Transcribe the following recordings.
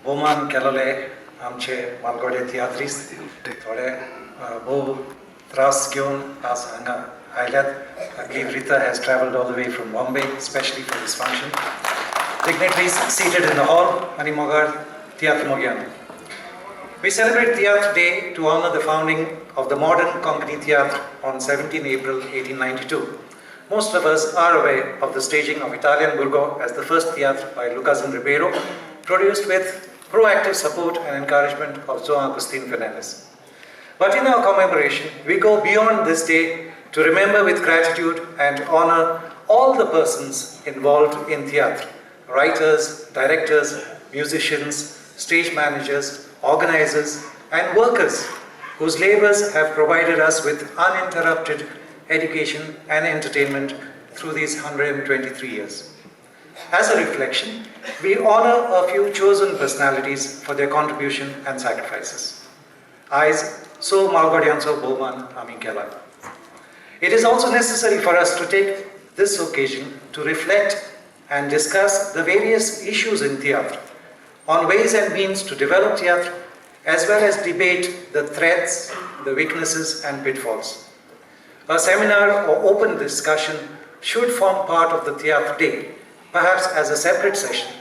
Boman Kalale, Amche, Malgode Theatris, Tore, Bo Trasgion, As Hanga, Highland. I believe Rita has travelled all the way from Bombay, especially for this function. Dignitaries seated in the hall, Manimogar, Tiatr Mogyan. We celebrate Tiatr Day to honor the founding of the modern Konkani Tiatr on 17 April 1892. Most of us are aware of the staging of Italian Burgo as the first Tiatr by Lucas and Ribeiro, produced with proactive support and encouragement of João Agustin Fernandes. But in our commemoration, we go beyond this day to remember with gratitude and honor all the persons involved in Tiatr: writers, directors, musicians, stage managers, organizers, and workers whose labors have provided us with uninterrupted education and entertainment through these 123 years. As a reflection, we honor a few chosen personalities for their contribution and sacrifices. So Malgodianso Bowman Amikela. It is also necessary for us to take this occasion to reflect and discuss the various issues in Tiatr, on ways and means to develop Tiatr, as well as debate the threats, the weaknesses and pitfalls. A seminar or open discussion should form part of the Tiatr Day, perhaps as a separate session,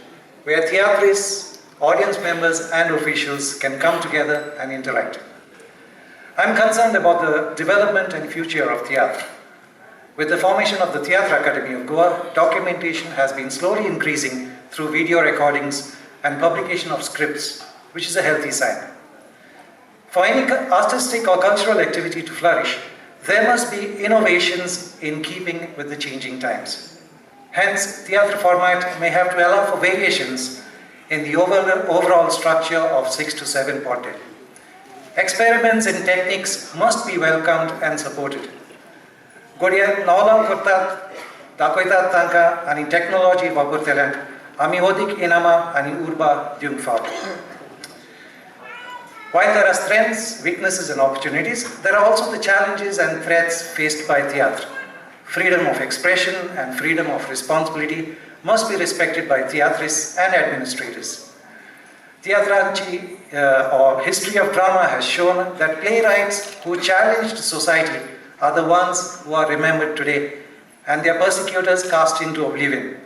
where Tiatrists, audience members and officials can come together and interact. I am concerned about the development and future of Tiatr. With the formation of the Tiatr Academy of Goa, documentation has been slowly increasing through video recordings and publication of scripts, which is a healthy sign. For any artistic or cultural activity to flourish, there must be innovations in keeping with the changing times. Hence, Tiatr format may have to allow for variations in the overall structure of 6 to 7 party. Experiments in techniques must be welcomed and supported. Godian Nolam Kurtat, Dakoitat Tanka, and technology Vapurtelant, Amihodik Inama, and Urba Dumfab. While there are strengths, weaknesses, and opportunities, there are also the challenges and threats faced by Tiatr. Freedom of expression and freedom of responsibility must be respected by Tiatrists and administrators. Tiatranchi, or history of drama, has shown that playwrights who challenged society are the ones who are remembered today, and their persecutors cast into oblivion.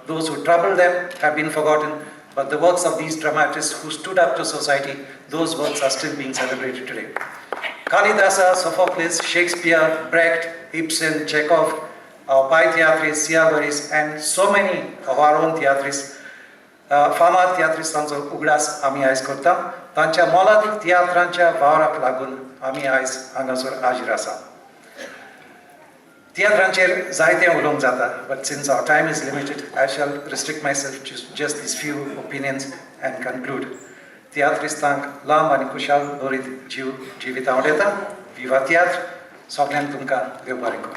Those who troubled them have been forgotten, but the works of these dramatists who stood up to society, those works are still being celebrated today. Kalidasa, Sophocles, Shakespeare, Brecht, Ibsen, Chekhov, our Pai Theatris, Siavaris, and so many of our own Theatris, Fama Theatris Tanzo Uglas, Ami Ais Kurtam, Tancha Moladik Theatrancha, Varak Lagun, Ami Ais Angasur Ajirasa. Tiatrancher Zaite Ulong Zata, but since our time is limited, I shall restrict myself to just these few opinions and conclude. Tiatristang Lam Ani Kushal Lorit Jivita Odeta, Viva Tiatr, Soglan Tunka Gyobariko.